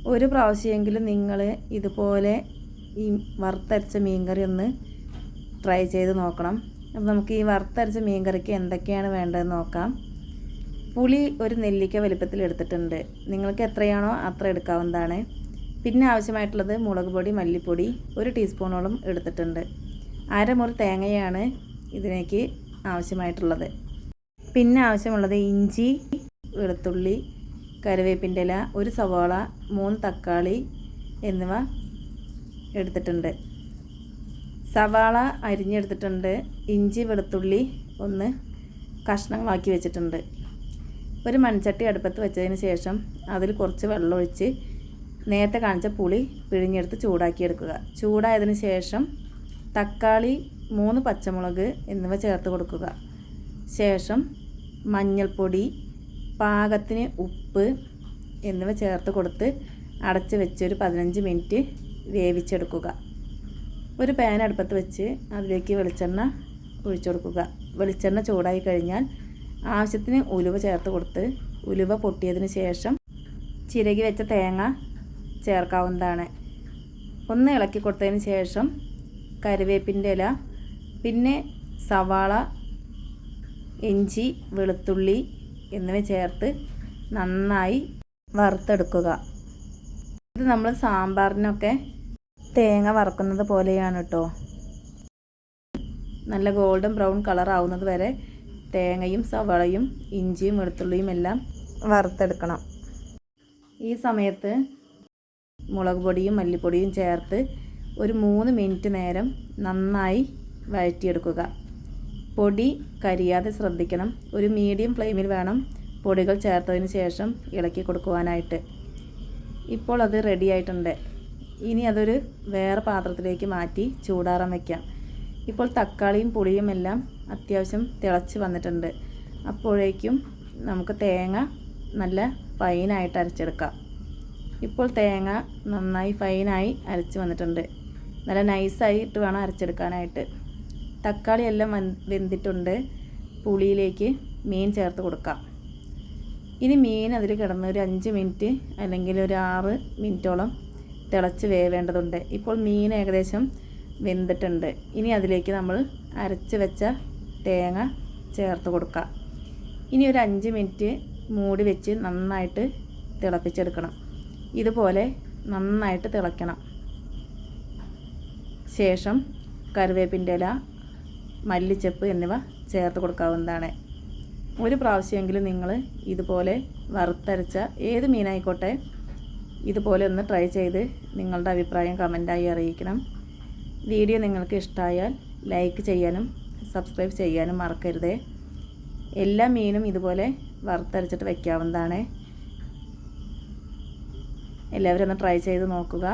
ഒരു പ്രാവശ്യമെങ്കിലും നിങ്ങൾ ഇതുപോലെ ഈ വറുത്തരച്ച മീൻകറി ഒന്ന് ട്രൈ ചെയ്ത് നോക്കണം. അപ്പോൾ നമുക്ക് ഈ വറുത്തരച്ച മീൻകറിക്ക് എന്തൊക്കെയാണ് വേണ്ടതെന്ന് നോക്കാം. പുളി ഒരു നെല്ലിക്ക വലുപ്പത്തിൽ എടുത്തിട്ടുണ്ട്. നിങ്ങൾക്ക് എത്രയാണോ അത്ര എടുക്കാവുന്നതാണ്. പിന്നെ ആവശ്യമായിട്ടുള്ളത് മുളക് പൊടി, മല്ലിപ്പൊടി 1 ടീസ്പൂണോളം എടുത്തിട്ടുണ്ട്. അരമുറി തേങ്ങയാണ് ഇതിലേക്ക് ആവശ്യമായിട്ടുള്ളത്. പിന്നെ ആവശ്യമുള്ളത് ഇഞ്ചി, വെളുത്തുള്ളി, കറിവേപ്പിൻ്റെ ഇല, 1 സവാള, 3 തക്കാളി എന്നിവ എടുത്തിട്ടുണ്ട്. സവാള അരിഞ്ഞെടുത്തിട്ടുണ്ട്. ഇഞ്ചി, വെളുത്തുള്ളി ഒന്ന് കഷ്ണങ്ങളാക്കി വെച്ചിട്ടുണ്ട്. ഒരു മൺചട്ടി അടുപ്പത്ത് വെച്ചതിന് ശേഷം അതിൽ കുറച്ച് വെള്ളം ഒഴിച്ച് നേരത്തെ കാണിച്ച പുളി പിഴിഞ്ഞെടുത്ത് ചൂടാക്കിയെടുക്കുക. ചൂടായതിന് ശേഷം തക്കാളി, 3 പച്ചമുളക് എന്നിവ ചേർത്ത് കൊടുക്കുക. ശേഷം മഞ്ഞൾപ്പൊടി, പാകത്തിന് ഉപ്പ് എന്നിവ ചേർത്ത് കൊടുത്ത് അടച്ച് വെച്ച് ഒരു 15 മിനിറ്റ് വേവിച്ചെടുക്കുക. ഒരു പാൻ അടുപ്പത്ത് വെച്ച് അതിലേക്ക് വെളിച്ചെണ്ണ ഒഴിച്ചു കൊടുക്കുക. വെളിച്ചെണ്ണ ചൂടായി കഴിഞ്ഞാൽ ആവശ്യത്തിന് ഉലുവ ചേർത്ത് കൊടുത്ത് ഉലുവ പൊട്ടിയതിന് ശേഷം ചിരകി വെച്ച തേങ്ങ ചേർക്കാവുന്നതാണ്. ഒന്ന് ഇളക്കി കൊടുത്തതിന് ശേഷം കറിവേപ്പിൻ്റെ ഇല, പിന്നെ സവാള, ഇഞ്ചി, വെളുത്തുള്ളി എന്നിവ ചേർത്ത് നന്നായി വറുത്തെടുക്കുക. ഇത് നമ്മൾ സാമ്പാറിനൊക്കെ തേങ്ങ വറുക്കുന്നത് പോലെയാണ് കേട്ടോ. നല്ല ഗോൾഡൻ ബ്രൗൺ കളർ ആവുന്നത് വരെ തേങ്ങയും സവാളയും ഇഞ്ചിയും വെളുത്തുള്ളിയും എല്ലാം വറുത്തെടുക്കണം. ഈ സമയത്ത് മുളക് പൊടിയും മല്ലിപ്പൊടിയും ചേർത്ത് ഒരു 3 മിനിറ്റ് നേരം നന്നായി വഴറ്റിയെടുക്കുക. പൊടി കരിയാതെ ശ്രദ്ധിക്കണം. ഒരു മീഡിയം ഫ്ലെയിമിൽ വേണം പൊടികൾ ചേർത്തതിന് ശേഷം ഇളക്കി കൊടുക്കുവാനായിട്ട്. ഇപ്പോൾ അത് റെഡി ആയിട്ടുണ്ട്. ഇനി അതൊരു വേറെ പാത്രത്തിലേക്ക് മാറ്റി ചൂടാറാൻ വയ്ക്കാം. ഇപ്പോൾ തക്കാളിയും പുളിയും എല്ലാം അത്യാവശ്യം തിളച്ച് വന്നിട്ടുണ്ട്. അപ്പോഴേക്കും നമുക്ക് തേങ്ങ നല്ല ഫൈനായിട്ട് അരച്ചെടുക്കാം. ഇപ്പോൾ തേങ്ങ നന്നായി ഫൈനായി അരച്ച് വന്നിട്ടുണ്ട്. നല്ല നൈസായിട്ട് വേണം അരച്ചെടുക്കാനായിട്ട്. തക്കാളി എല്ലാം വെന്തിട്ടുണ്ട്. പുളിയിലേക്ക് മീൻ ചേർത്ത് കൊടുക്കാം. ഇനി മീൻ അതിൽ കിടന്ന് ഒരു 5 മിനിറ്റ് അല്ലെങ്കിൽ ഒരു 6 മിനിറ്റോളം തിളച്ച് വേവേണ്ടതുണ്ട്. ഇപ്പോൾ മീൻ ഏകദേശം വെന്തിട്ടുണ്ട്. ഇനി അതിലേക്ക് നമ്മൾ അരച്ച് വെച്ച തേങ്ങ ചേർത്ത് കൊടുക്കാം. ഇനി ഒരു 5 മിനിറ്റ് മൂടി വെച്ച് നന്നായിട്ട് തിളപ്പിച്ചെടുക്കണം. ഇതുപോലെ നന്നായിട്ട് തിളയ്ക്കണം. ശേഷം കറിവേപ്പിൻ്റെ ഇല, മല്ലിച്ചപ്പ് എന്നിവ ചേർത്ത് കൊടുക്കാവുന്നതാണ്. ഒരു പ്രാവശ്യമെങ്കിലും നിങ്ങൾ ഇതുപോലെ വറുത്തരച്ച ഏത് മീനായിക്കോട്ടെ ഇതുപോലെ ഒന്ന് ട്രൈ ചെയ്ത് നിങ്ങളുടെ അഭിപ്രായം കമൻറ്റായി അറിയിക്കണം. വീഡിയോ നിങ്ങൾക്ക് ഇഷ്ടമായാൽ ലൈക്ക് ചെയ്യാനും സബ്സ്ക്രൈബ് ചെയ്യാനും മറക്കരുതേ. എല്ലാ മീനും ഇതുപോലെ വറുത്തരച്ചിട്ട് വയ്ക്കാവുന്നതാണ്. എല്ലാവരും ഒന്ന് ട്രൈ ചെയ്ത് നോക്കുക.